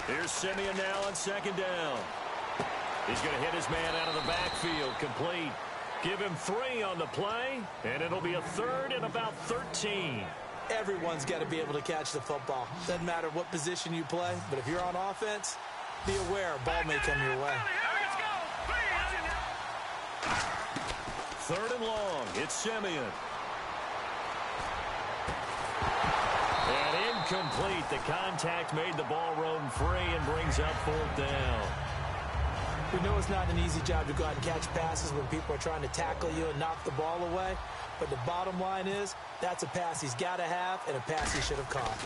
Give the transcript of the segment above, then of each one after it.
Here's Simeon now on second down. He's going to hit his man out of the backfield, complete. Give him 3 on the play, and it'll be a third and about 13. Everyone's got to be able to catch the football. Doesn't matter what position you play, but if you're on offense, be aware a ball may come your way. Third and long. It's Simeon. And incomplete. The contact made the ball roam free and brings up 4th down. We know it's not an easy job to go out and catch passes when people are trying to tackle you and knock the ball away. But the bottom line is, that's a pass he's got to have and a pass he should have caught.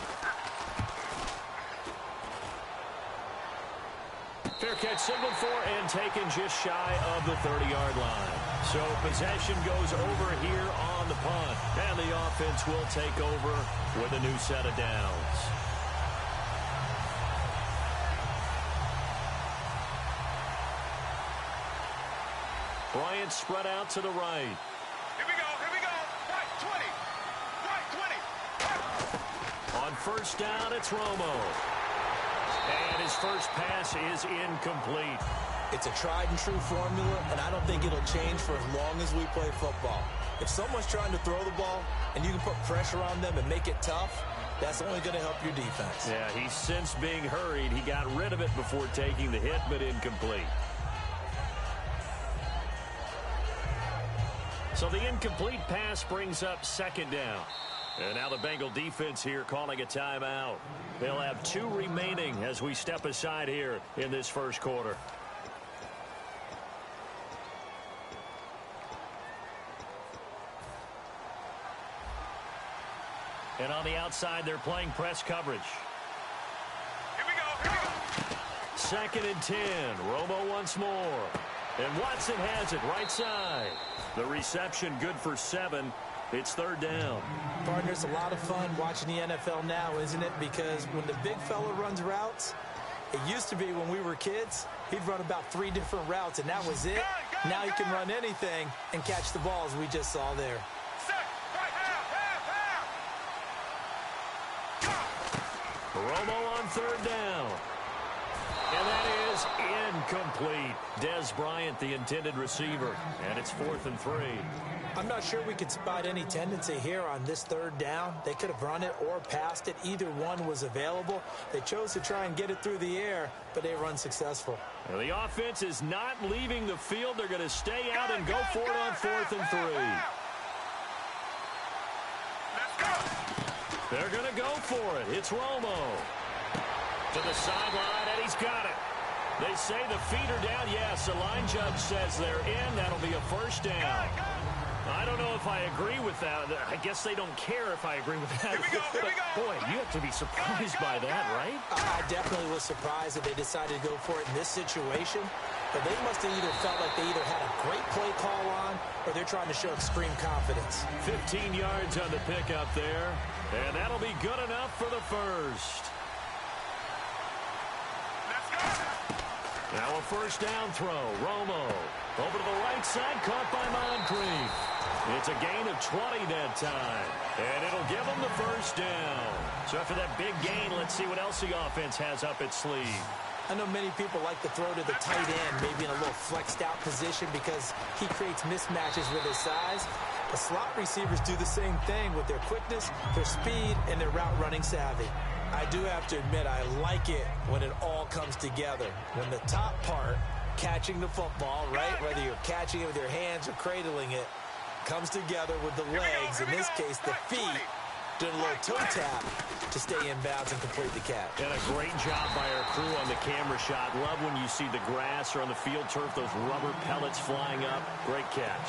Fair catch signaled for and taken just shy of the 30-yard line. So possession goes over here on the punt. And the offense will take over with a new set of downs. Bryant spread out to the right. Here we go. Right 20. Right 20. On first down, it's Romo. And his first pass is incomplete. It's a tried-and-true formula, and I don't think it'll change for as long as we play football. If someone's trying to throw the ball and you can put pressure on them and make it tough, that's only going to help your defense. Yeah, he's since being hurried. He got rid of it before taking the hit, but incomplete. So the incomplete pass brings up second down. And now the Bengal defense here calling a timeout. They'll have 2 remaining as we step aside here in this first quarter. And on the outside, they're playing press coverage. Here we go. Second and 10. Romo once more. And Watson has it right side. The reception good for 7. It's third down. Partner, it's a lot of fun watching the NFL now, isn't it? Because when the big fella runs routes, it used to be when we were kids, he'd run about 3 different routes, and that was it. Now he can run anything and catch the balls we just saw there. Romo on third down. And that is incomplete. Des Bryant, the intended receiver. And it's 4th and 3. I'm not sure we could spot any tendency here on this third down. They could have run it or passed it. Either one was available. They chose to try and get it through the air, but they were unsuccessful. Well, the offense is not leaving the field. They're going to stay out and go for it on 4th and 3. They're going to go for it. It's Romo. To the sideline, and he's got it. They say the feet are down. Yes, the line judge says they're in. That'll be a first down. I don't know if I agree with that. I guess they don't care if I agree with that. Here we go. But, boy, you have to be surprised by that, right? I definitely was surprised that they decided to go for it in this situation. But they must have either felt like they either had a great play call on or they're trying to show extreme confidence. 15 yards on the pickup there. And that'll be good enough for the first. Now a first down throw. Romo over to the right side, caught by Moncrief. It's a gain of 20 that time, and it'll give them the first down. So after that big gain, let's see what else the offense has up its sleeve. I know many people like to throw to the tight end, maybe in a little flexed out position because he creates mismatches with his size. The slot receivers do the same thing with their quickness, their speed, and their route running savvy. I do have to admit, I like it when it all comes together. When the top part, catching the football, right, whether you're catching it with your hands or cradling it, comes together with the legs, in this case, the feet, doing a little toe tap to stay in bounds and complete the catch. And a great job by our crew on the camera shot. Love when you see the grass or on the field turf, those rubber pellets flying up. Great catch.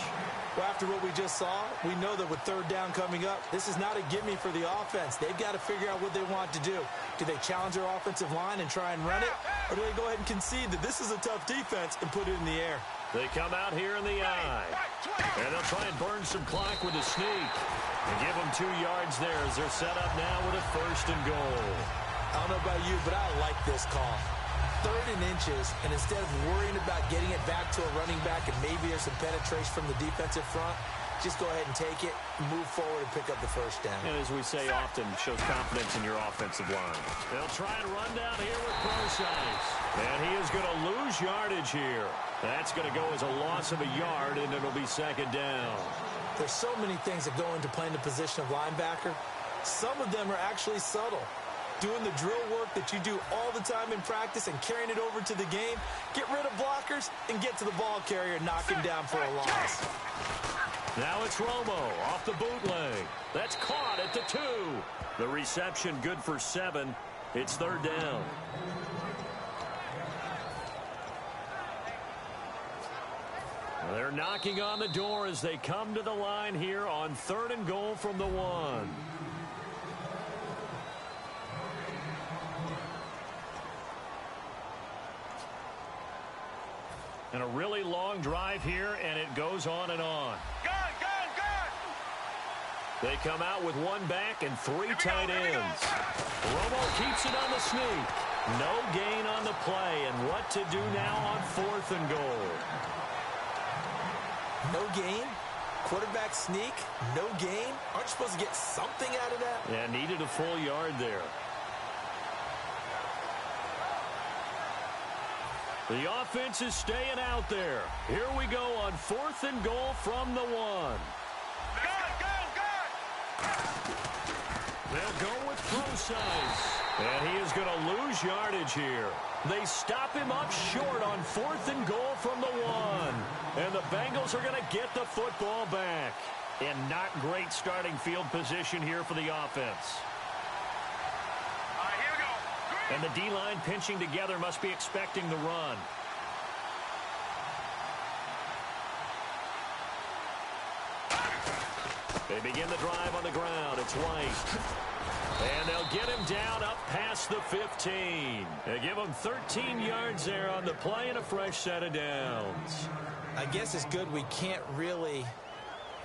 Well, after what we just saw, we know that with third down coming up, this is not a gimme for the offense. They've got to figure out what they want to do. Do they challenge their offensive line and try and run it? Or do they go ahead and concede that this is a tough defense and put it in the air? They come out here in the eye. And they'll try and burn some clock with a sneak. And give them 2 yards there as they're set up now with a first and goal. I don't know about you, but I like this call. 3rd and inches, and instead of worrying about getting it back to a running back and maybe there's some penetration from the defensive front, just go ahead and take it, move forward, and pick up the first down. And as we say often, shows confidence in your offensive line. They'll try and run down here with Procise. And he is going to lose yardage here. That's going to go as a loss of a yard, and it'll be second down. There's so many things that go into playing the position of linebacker. Some of them are actually subtle. Doing the drill work that you do all the time in practice and carrying it over to the game. Get rid of blockers and get to the ball carrier and knock him down for a loss. Now it's Romo off the bootleg. That's caught at the 2. The reception good for 7. It's third down. They're knocking on the door as they come to the line here on 3rd and goal from the 1. And a really long drive here, and it goes on and on. Gun! They come out with 1 back and 3 tight ends. Romo keeps it on the sneak. No gain on the play, and what to do now on 4th and goal. No gain? Quarterback sneak? No gain? Aren't you supposed to get something out of that? Yeah, needed a full yard there. The offense is staying out there. Here we go on 4th and goal from the 1. They'll go with Procise. And he is going to lose yardage here. They stop him up short on 4th and goal from the 1. And the Bengals are going to get the football back. And not great starting field position here for the offense. Here we go. And the D-line pinching together must be expecting the run. They begin the drive on the ground. It's White. And they'll get him down up past the 15. They give him 13 yards there on the play and a fresh set of downs. I guess it's good we can't really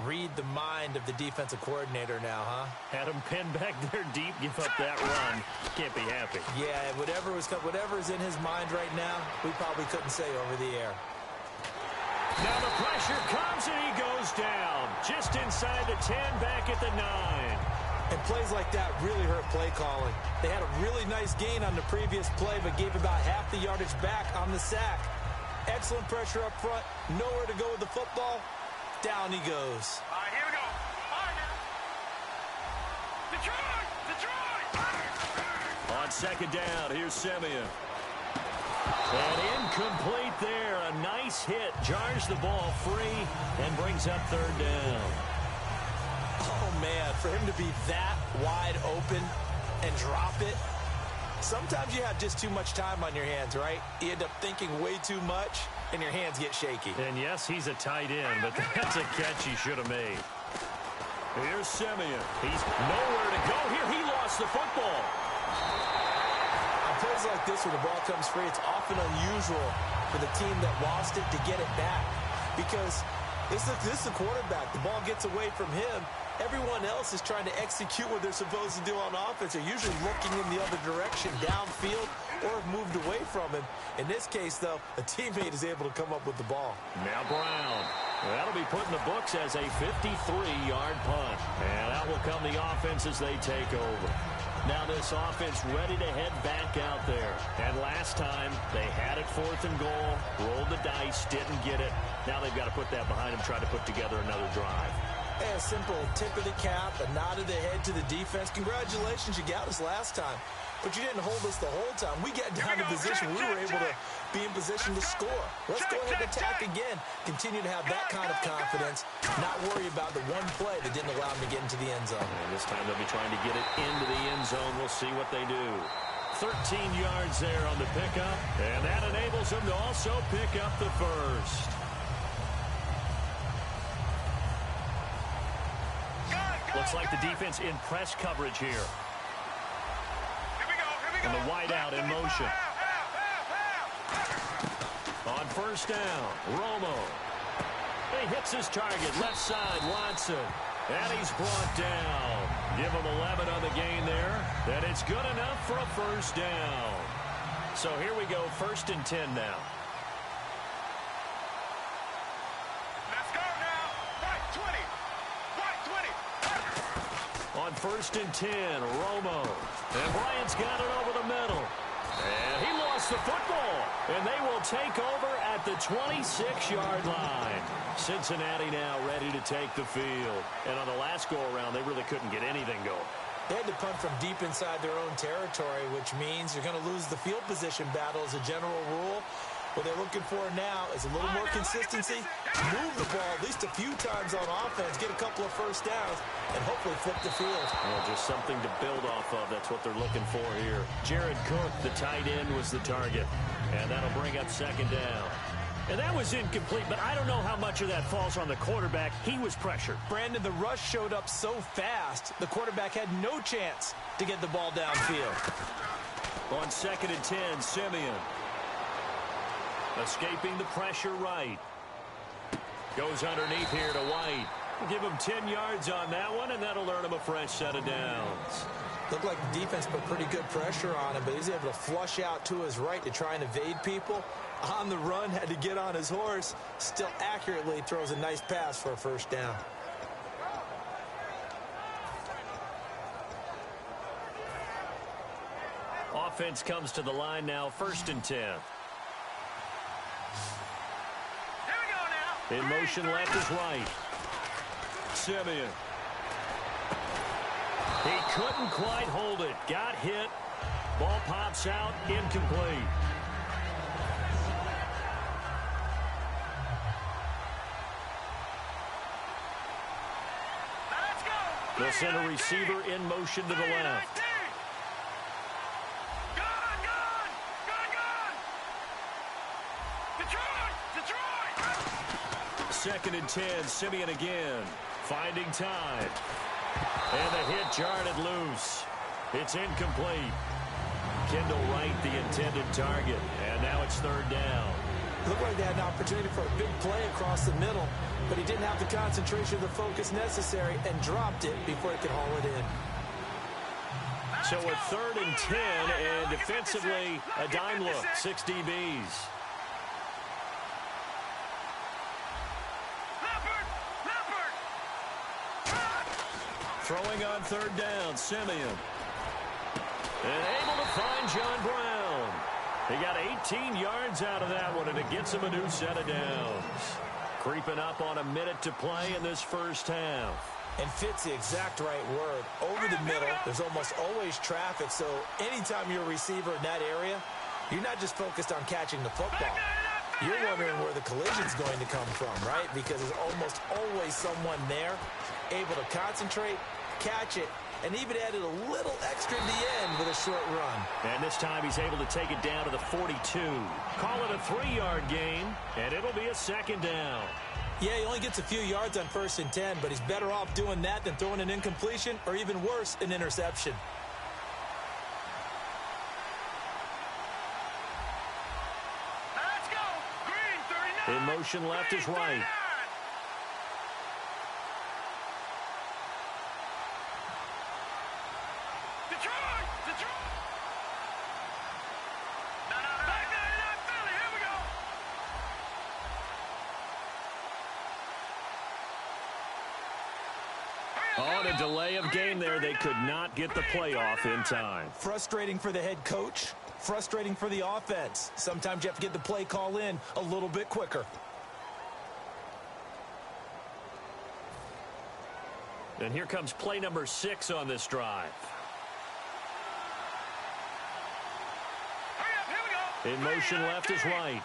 read the mind of the defensive coordinator now, huh? Had him pinned back there deep, give up that run. Can't be happy. Yeah, whatever is in his mind right now, we probably couldn't say over the air. Now the pressure comes and he goes down. Just inside the 10, back at the 9. And plays like that really hurt play calling. They had a really nice gain on the previous play, but gave about half the yardage back on the sack. Excellent pressure up front. Nowhere to go with the football. Down he goes. Here we go. Detroit! On second down, here's Simeon. And incomplete there. A nice hit. Jars the ball free and brings up third down. Oh, man, for him to be that wide open and drop it. Sometimes you have just too much time on your hands, right? You end up thinking way too much, and your hands get shaky. And yes, he's a tight end, but that's a catch he should have made. Here's Simeon. He's nowhere to go here. He lost the football. On plays like this, when the ball comes free, it's often unusual for the team that lost it to get it back. Because this is the quarterback. The ball gets away from him. Everyone else is trying to execute what they're supposed to do on offense. They're usually looking in the other direction, downfield, or have moved away from him. In this case, though, a teammate is able to come up with the ball. Now Brown. That'll be put in the books as a 53-yard punt. And out will come the offense as they take over. Now this offense ready to head back out there. And last time, they had it 4th and goal, rolled the dice, didn't get it. Now they've got to put that behind them, try to put together another drive. A simple tip of the cap, a nod of the head to the defense. Congratulations, you got us last time. But you didn't hold us the whole time. We got down to position. We were able to be in position to score. Let's go ahead and attack again. Continue to have that kind of confidence. Not worry about the one play that didn't allow them to get into the end zone. And this time they'll be trying to get it into the end zone. We'll see what they do. 13 yards there on the pickup. And that enables them to also pick up the first. Looks like the defense in press coverage here. And the wide out in motion. On first down, Romo. He hits his target, left side, Watson. And he's brought down. Give him 11 on the gain there. And it's good enough for a first down. So here we go, 1st and 10 now. Let's go now. Right, 20. first and 10. Romo. And Bryant's got it over the middle. And he lost the football. And they will take over at the 26-yard line. Cincinnati now ready to take the field. And on the last go-around, they really couldn't get anything going. They had to punt from deep inside their own territory, which means you're going to lose the field position battle as a general rule. What they're looking for now is a little more consistency, move the ball at least a few times on offense, get a couple of first downs, and hopefully flip the field. Well, just something to build off of. That's what they're looking for here. Jared Cook, the tight end, was the target. And that'll bring up second down. And that was incomplete, but I don't know how much of that falls on the quarterback. He was pressured. Brandon, the rush showed up so fast, the quarterback had no chance to get the ball downfield. On second and 10, Simeon. Escaping the pressure right. Goes underneath here to White. Give him 10 yards on that one, and that'll earn him a fresh set of downs. Looked like the defense put pretty good pressure on him, but he was able to flush out to his right to try and evade people. On the run, had to get on his horse. Still accurately throws a nice pass for a first down. Offense comes to the line now, first and 10. In motion left is right. Simeon. He couldn't quite hold it. Got hit. Ball pops out. Incomplete. They'll send a receiver in motion to the left. Second and 10, Simeon again. Finding time. And the hit jarred it loose. It's incomplete. Kendall Wright, the intended target. And now it's third down. Looked like they had an opportunity for a big play across the middle, but he didn't have the concentration or the focus necessary and dropped it before he could haul it in. So a third and 10, and defensively, a dime look, 6 DBs. Throwing on third down, Simeon. And able to find John Brown. He got 18 yards out of that one, and it gets him a new set of downs. Creeping up on a minute to play in this first half. And fits the exact right word. Over the middle, there's almost always traffic, so anytime you're a receiver in that area, you're not just focused on catching the football. You're wondering where the collision's going to come from, right? Because there's almost always someone there able to concentrate, catch it, and even added a little extra at the end with a short run. And this time he's able to take it down to the 42. Call it a 3-yard gain, and it'll be a second down. Yeah, he only gets a few yards on first and 10, but he's better off doing that than throwing an incompletion or even worse, an interception. Let's go. Green, 39. In motion left is right. On a delay of game there, they could not get the playoff in time. Frustrating for the head coach, frustrating for the offense. Sometimes you have to get the play call in a little bit quicker. And here comes play number 6 on this drive. In motion left is right.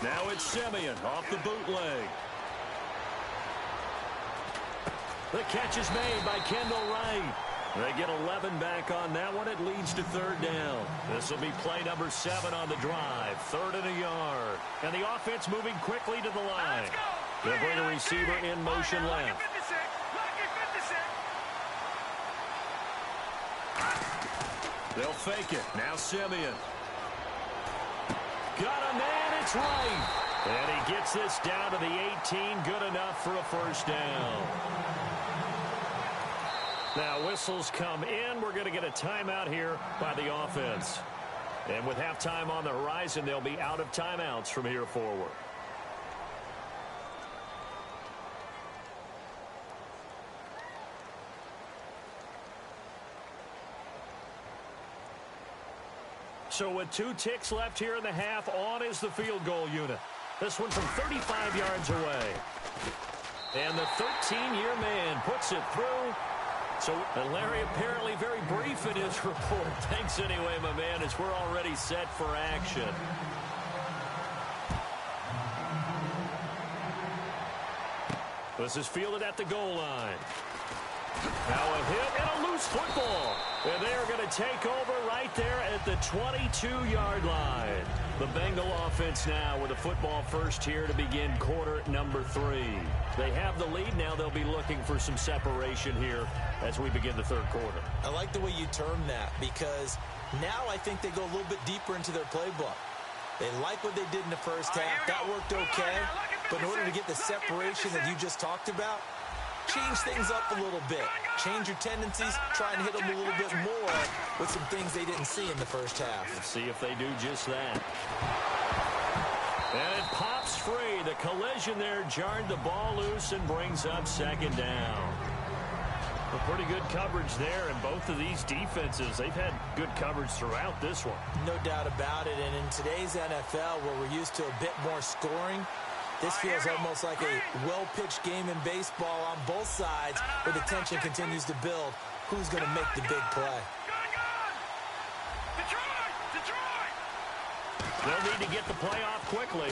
Now it's Simeon off the bootleg. The catch is made by Kendall Wright. They get 11 back on that one. It leads to third down. This will be play number 7 on the drive. 3rd and a yard. And the offense moving quickly to the line. They'll bring a receiver in motion left. They'll fake it. Now Simeon. Got a man, it's right. And he gets this down to the 18, good enough for a first down. Now whistles come in. We're going to get a timeout here by the offense. And with halftime on the horizon, they'll be out of timeouts from here forward. So with 2 ticks left here in the half, on is the field goal unit. This one from 35 yards away. And the 13-year man puts it through. So, and Larry apparently very brief in his report. Thanks anyway, my man, as we're already set for action. This is fielded at the goal line. Now a hit and a loose football. And they are going to take over right there at the 22-yard line. The Bengal offense now with a football first here to begin quarter number 3. They have the lead now. They'll be looking for some separation here as we begin the third quarter. I like the way you term that because now I think they go a little bit deeper into their playbook. They like what they did in the first half. That worked okay. But in order to get the separation that you just talked about, change things up a little bit. Change your tendencies. Try and hit them a little bit more with some things they didn't see in the first half. Let's see if they do just that. And it pops free. The collision there jarred the ball loose and brings up second down. A pretty good coverage there, and both of these defenses, they've had good coverage throughout this one. No doubt about it, and in today's NFL, where we're used to a bit more scoring, this feels almost like a well-pitched game in baseball on both sides where the tension continues to build. Who's going to make the big play? They'll need to get the play off quickly.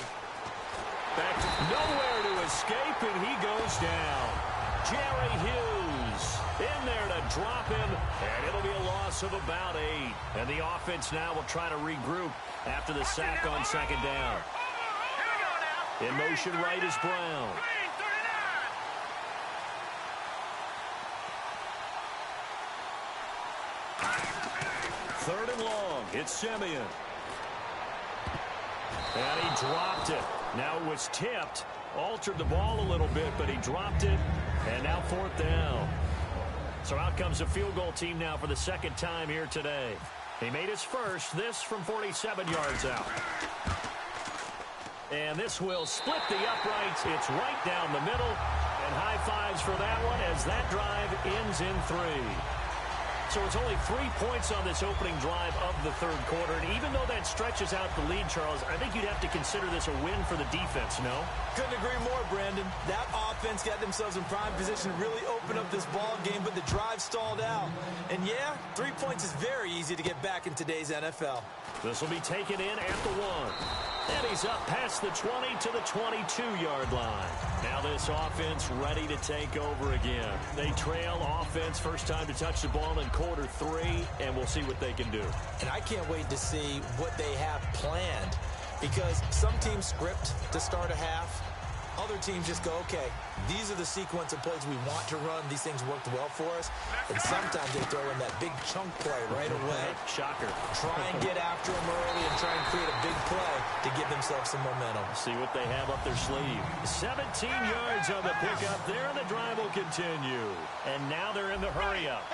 Back to nowhere to escape, and he goes down. Jerry Hughes in there to drop him, and it'll be a loss of about 8. And the offense now will try to regroup after the sack on second down. In motion right is Brown. Third and long. It's Simeon. And he dropped it. Now it was tipped. Altered the ball a little bit, but he dropped it. And now fourth down. So out comes the field goal team now for the second time here today. He made his first. This from 47 yards out. And this will split the uprights. It's right down the middle. And high fives for that one as that drive ends in 3. So it's only 3 points on this opening drive of the third quarter. And even though that stretches out the lead, Charles, I think you'd have to consider this a win for the defense, no? Couldn't agree more, Brandon. That offense got themselves in prime position to really open up this ball game, but the drive stalled out. And yeah, 3 points is very easy to get back in today's NFL. This will be taken in at the 1. And he's up past the 20 to the 22-yard line. Now this offense ready to take over again. They trail offense first time to touch the ball in quarter 3, and we'll see what they can do. And I can't wait to see what they have planned because some teams script to start a half. Other teams just go, okay, these are the sequence of plays we want to run. These things worked well for us. And sometimes they throw in that big chunk play right away. Shocker. Try and get after them early and try and create a big play to give themselves some momentum. See what they have up their sleeve. 17 yards on the pickup there, and the drive will continue. And now they're in the hurry-up.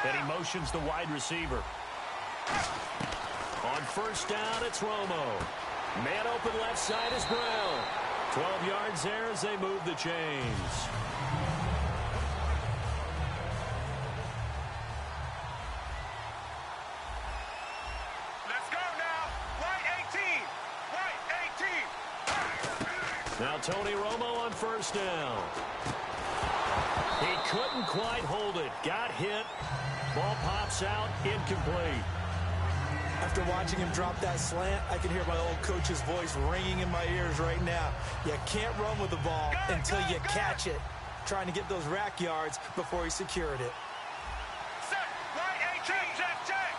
And he motions the wide receiver. On first down, it's Romo. Man open left side is Brown. 12 yards there as they move the chains. Let's go now. Right 18. Right 18. Now Tony Romo on first down. He couldn't quite hold it. Got hit. Ball pops out. Incomplete. After watching him drop that slant, I can hear my old coach's voice ringing in my ears right now. You can't run with the ball until you catch it. Trying to get those rack yards before he secured it. Set. Right 18. Check.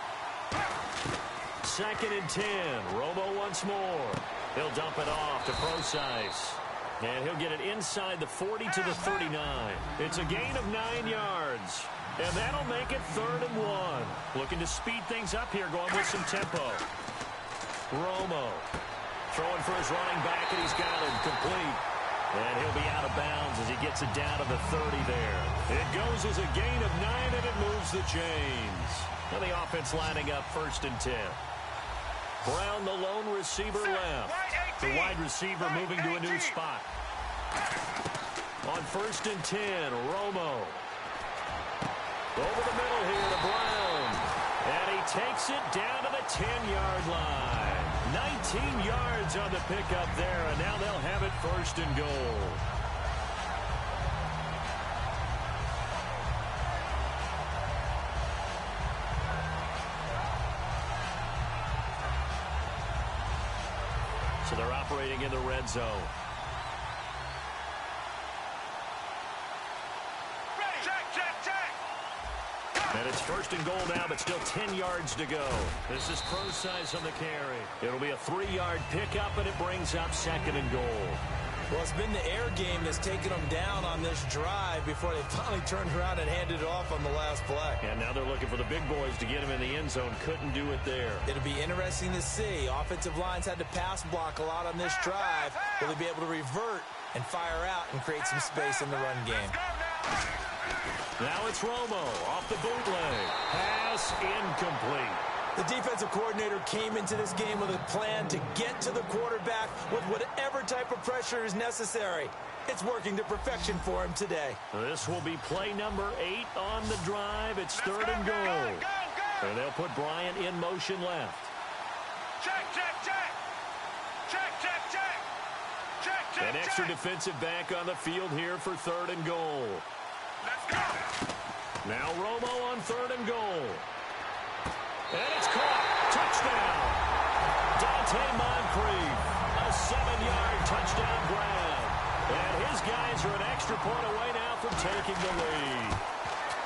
Second and 10. Romo once more. He'll dump it off to Procise. And he'll get it inside the 40 to the 39. It's a gain of 9 yards. And that'll make it 3rd and 1. Looking to speed things up here, going with some tempo. Romo throwing for his running back, and he's got him complete. And he'll be out of bounds as he gets it down to the 30 there. It goes as a gain of 9, and it moves the chains. Now the offense lining up 1st and 10. Brown, the lone receiver left. The wide receiver moving to a new spot. On 1st and 10, Romo. Over the middle here to Brown. And he takes it down to the 10-yard line. 19 yards on the pickup there, and now they'll have it first and goal. So they're operating in the red zone. And it's first and goal now, but still 10 yards to go. This is Procise on the carry. It'll be a 3-yard pickup, and it brings up second and goal. Well, it's been the air game that's taken them down on this drive before they finally turned around and handed it off on the last play. And now they're looking for the big boys to get him in the end zone. Couldn't do it there. It'll be interesting to see. Offensive lines had to pass block a lot on this drive. Will they be able to revert and fire out and create some space in the run game? Now it's Romo off the bootleg. Pass incomplete. The defensive coordinator came into this game with a plan to get to the quarterback with whatever type of pressure is necessary. It's working to perfection for him today. This will be play number 8 on the drive. It's third and goal. And they'll put Bryant in motion left. An extra defensive back on the field here for third and goal. Now Romo on third and goal. And it's caught. Touchdown. Dante Moncrief. A 7-yard touchdown grab. And his guys are an extra point away now from taking the lead.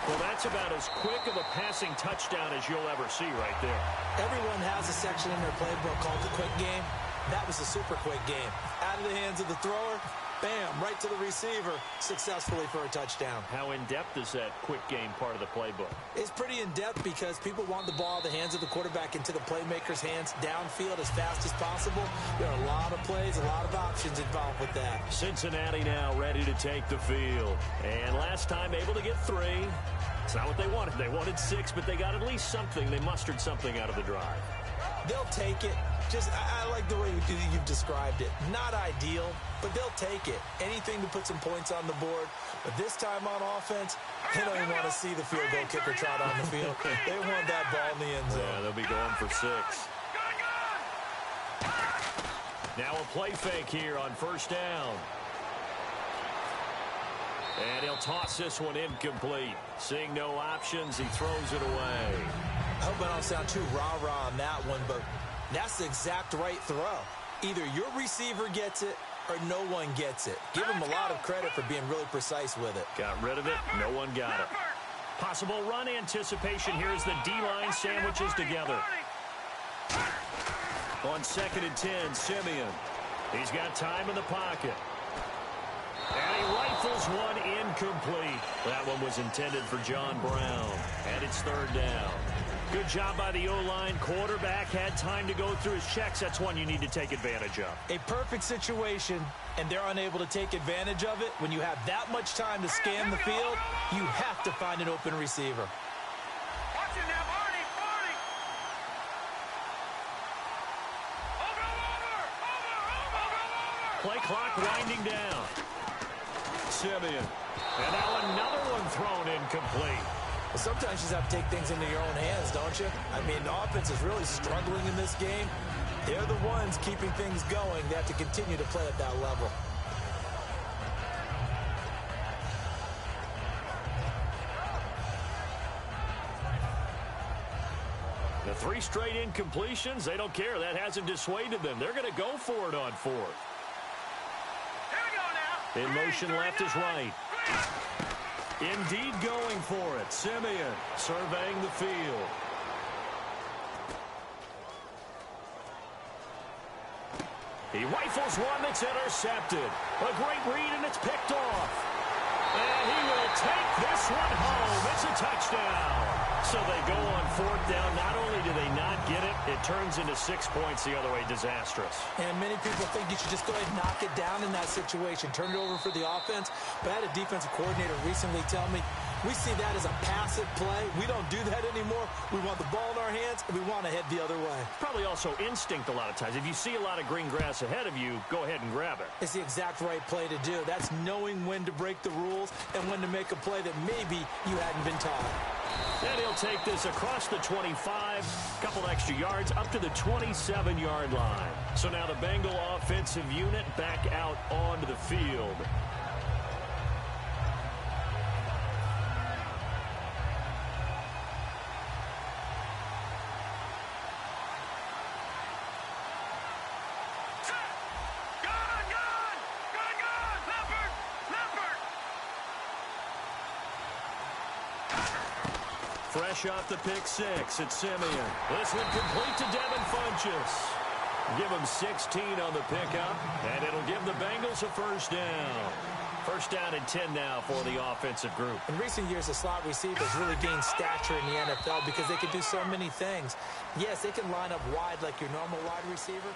Well, that's about as quick of a passing touchdown as you'll ever see right there. Everyone has a section in their playbook called the quick game. That was a super quick game. Out of the hands of the thrower, bam, right to the receiver, successfully for a touchdown. How in-depth is that quick game part of the playbook? It's pretty in-depth because people want the ball out of the hands of the quarterback into the playmaker's hands downfield as fast as possible. There are a lot of plays, a lot of options involved with that. Cincinnati now ready to take the field. And last time able to get 3. It's not what they wanted. They wanted 6, but they got at least something. They mustered something out of the drive. They'll take it. I like the way you've described it. Not ideal, but they'll take it. Anything to put some points on the board. But this time on offense, they don't even want to see the field goal kicker trot on the field. They want that ball in the end zone. Yeah, they'll be going for 6. Now a play fake here on first down. And he'll toss this one incomplete. Seeing no options, he throws it away. I hope I don't sound too rah-rah on that one, but that's the exact right throw. Either your receiver gets it or no one gets it. Give him a lot of credit for being really precise with it. Got rid of it. No one got it. Possible run anticipation here as the D-line sandwiches together. On 2nd and 10, Simeon. He's got time in the pocket. And he rifles one incomplete. That one was intended for John Brown. And it's third down. Good job by the O-line. Quarterback had time to go through his checks. That's one you need to take advantage of. A perfect situation, and they're unable to take advantage of it. When you have that much time to scan the field, you have to find an open receiver. Watch it now, Barney, Barney. Over. Play clock winding down. Simeon. And now another one thrown incomplete. Well, sometimes you just have to take things into your own hands, don't you? I mean, the offense is really struggling in this game. They're the ones keeping things going. They have to continue to play at that level. The 3 straight incompletions, they don't care. That hasn't dissuaded them. They're going to go for it on 4th. Here we go now. In motion left is right. Indeed going for it. Simeon surveying the field. He rifles one that's intercepted. A great read, and it's picked off. And he will take this one home. It's a touchdown. So they go on 4th down. Not only do they not get it, it turns into 6 points the other way. Disastrous. And many people think you should just go ahead and knock it down in that situation. Turn it over for the offense. But I had a defensive coordinator recently tell me, we see that as a passive play. We don't do that anymore. We want the ball in our hands, and we want to head the other way. Probably also instinct a lot of times. If you see a lot of green grass ahead of you, go ahead and grab it. It's the exact right play to do. That's knowing when to break the rules and when to make a play that maybe you hadn't been taught. And he'll take this across the 25, a couple extra yards up to the 27-yard line. So now the Bengal offensive unit back out onto the field. Fresh off the pick six, it's Simeon. This one complete to Devin Funchess. Give him 16 on the pickup, and it'll give the Bengals a first down. First down and 10 now for the offensive group. In recent years, the slot receivers really gained stature in the NFL because they can do so many things. Yes, they can line up wide like your normal wide receiver.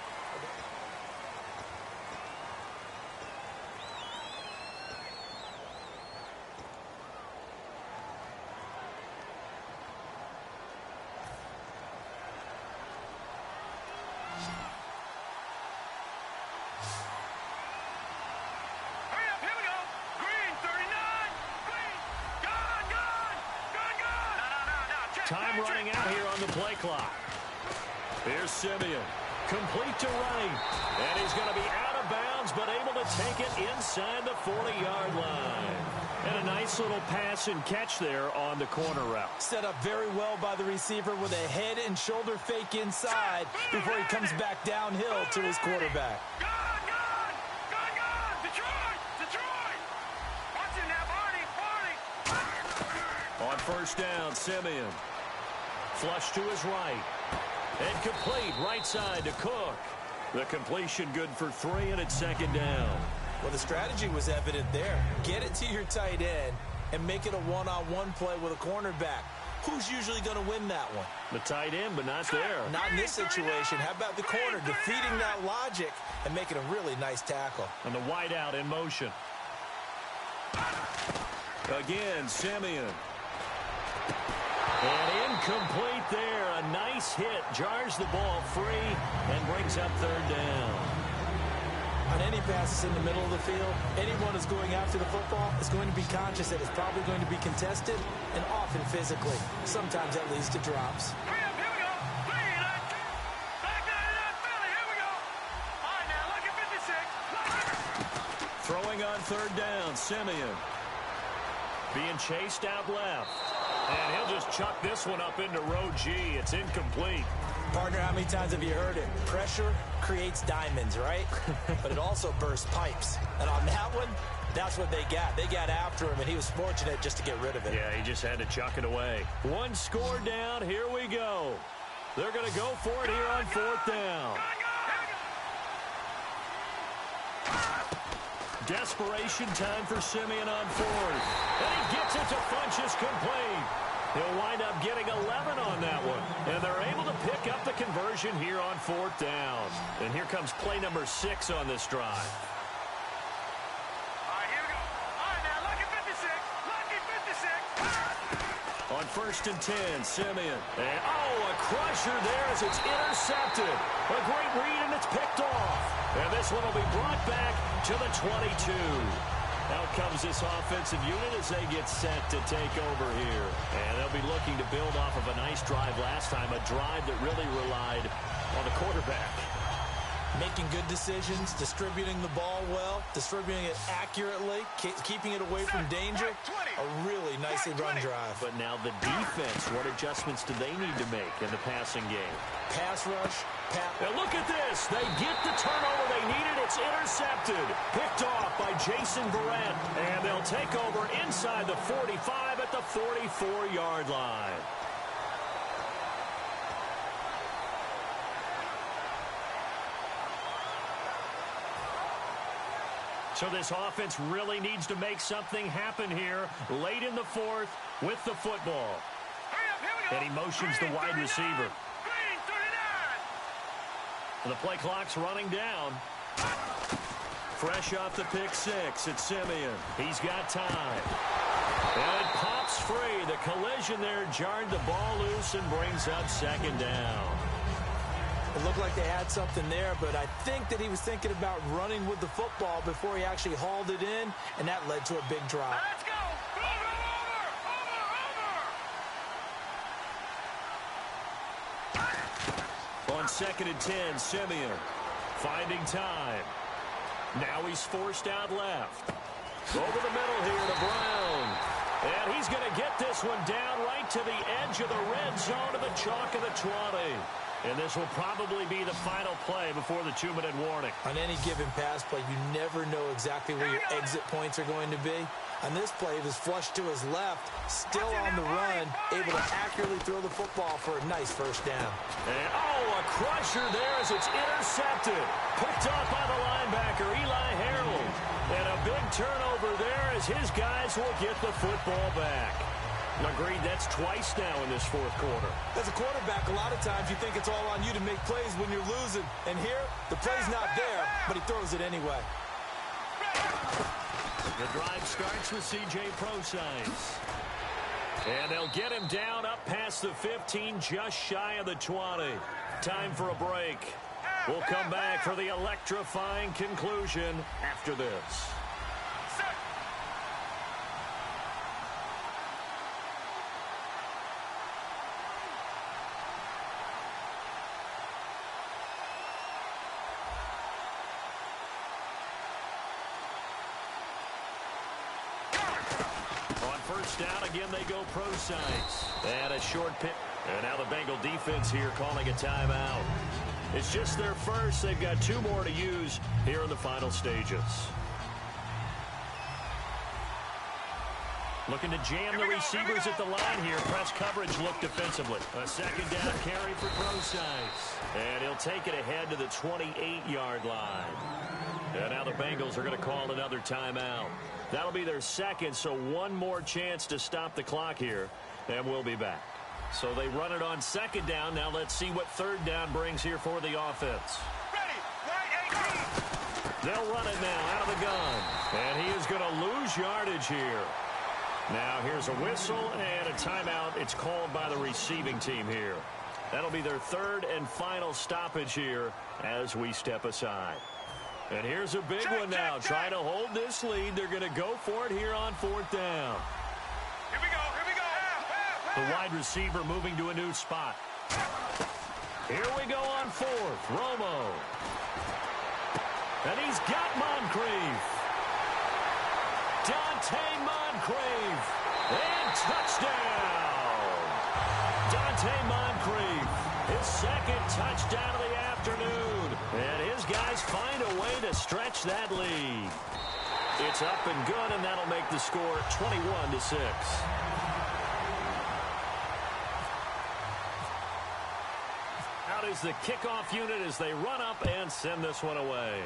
Time running out here on the play clock. Here's Simeon. Complete to right. And he's going to be out of bounds, but able to take it inside the 40-yard line. And a nice little pass and catch there on the corner route. Set up very well by the receiver with a head and shoulder fake inside before he comes back downhill to his quarterback. On first down, Simeon. Flush to his right. And complete right side to Cook. The completion good for 3, and it's second down. Well, the strategy was evident there. Get it to your tight end and make it a one-on-one play with a cornerback. Who's usually going to win that one? The tight end, but not there. Not in this situation. How about the corner defeating that logic and making a really nice tackle? And the wideout in motion. Again, Simeon. And incomplete there. A nice hit. Jars the ball free and brings up third down. On any passes in the middle of the field, anyone who's going after the football is going to be conscious that it's probably going to be contested and often physically. Sometimes that leads to drops. Throwing on third down, Simeon. Being chased out left. And he'll just chuck this one up into row G. It's incomplete. Partner, how many times have you heard it? Pressure creates diamonds, right? But it also bursts pipes. And on that one, that's what they got. They got after him, and he was fortunate just to get rid of it. Yeah, he just had to chuck it away. One score down. Here we go. They're going to go for it here on fourth down. Desperation time for Simeon on fourth. And he gets it to Funchess complete. He'll wind up getting 11 on that one. And they're able to pick up the conversion here on fourth down. And here comes play number 6 on this drive. All right, here we go. All right, now, lucky 56. Lucky 56. On first and 10, Simeon. And, a crusher there as it's intercepted. A great read, and it's picked off. And this one will be brought back to the 22. Out comes this offensive unit as they get set to take over here. And they'll be looking to build off of a nice drive last time, a drive that really relied on the quarterback. Making good decisions, distributing the ball well, distributing it accurately, keeping it away from danger. A really nicely run drive. But now the defense, what adjustments do they need to make in the passing game? Pass rush. Now look at this. They get the turnover they needed. It's intercepted. Picked off by Jason Verrett. And they'll take over inside the 45 at the 44-yard line. So this offense really needs to make something happen here late in the fourth with the football. And he motions the wide receiver. And the play clock's running down. Fresh off the pick six, it's Simeon. He's got time. And it pops free. The collision there jarred the ball loose and brings up second down. It looked like they had something there, but I think that he was thinking about running with the football before he actually hauled it in, and that led to a big drop. Let's go! Over! on 2nd and 10. Simeon finding time. Now he's forced out left. Over the middle here to Brown. And he's going to get this one down right to the edge of the red zone to the chalk of the 20. And this will probably be the final play before the 2-minute warning. On any given pass play, you never know exactly where your exit points are going to be. On this play, he was flushed to his left, still on the run, able to accurately throw the football for a nice first down. And, a crusher there as it's intercepted. Picked up by the linebacker, Eli Harold. And a big turnover there as his guys will get the football back. Agreed, that's twice now in this fourth quarter. As a quarterback, a lot of times you think it's all on you to make plays when you're losing. And here, the play's not there, but he throws it anyway. The drive starts with C.J. Prosise. And they'll get him down up past the 15, just shy of the 20. Time for a break. We'll come back for the electrifying conclusion after this. Down again, they go Prosise. And a short pick. And now the Bengal defense here calling a timeout. It's just their first. They've got 2 more to use here in the final stages. Looking to jam the receivers at the line here. Press coverage look defensively. A 2nd down carry for Prosise. And he'll take it ahead to the 28-yard line. And now the Bengals are going to call another timeout. That'll be their second, so one more chance to stop the clock here, and we'll be back. So they run it on 2nd down. Now let's see what 3rd down brings here for the offense. Ready, right 18. They'll run it now out of the gun, and he is going to lose yardage here. Now here's a whistle and a timeout. It's called by the receiving team here. That'll be their 3rd and final stoppage here as we step aside. And here's a big one now. Trying to hold this lead. They're going to go for it here on 4th down. Here we go, here we go. The wide receiver moving to a new spot. Here we go on 4th. Romo. And he's got Moncrief. Dante Moncrief. And touchdown. Dante Moncrief. His 2nd touchdown of the afternoon. And his guys find a way to stretch that lead. It's up and good, and that'll make the score 21-6. Out is the kickoff unit as they run up and send this one away.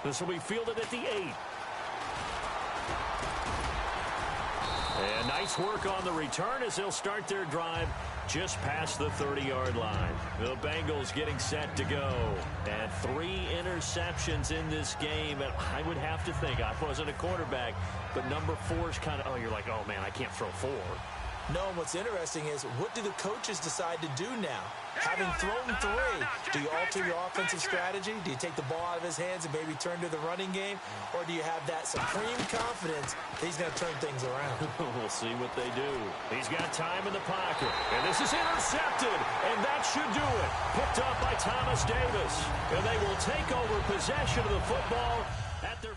This will be fielded at the 8. And nice work on the return as they'll start their drive just past the 30-yard line. The Bengals getting set to go. And 3 interceptions in this game. And I would have to think, I wasn't a quarterback, but number 4 is kind of, you're like, oh, man, I can't throw 4. No, and what's interesting is, what do the coaches decide to do now? Having thrown 3, do you alter your offensive strategy? Do you take the ball out of his hands and maybe turn to the running game? Or do you have that supreme confidence that he's going to turn things around? We'll see what they do. He's got time in the pocket. And this is intercepted. And that should do it. Picked up by Thomas Davis. And they will take over possession of the football at their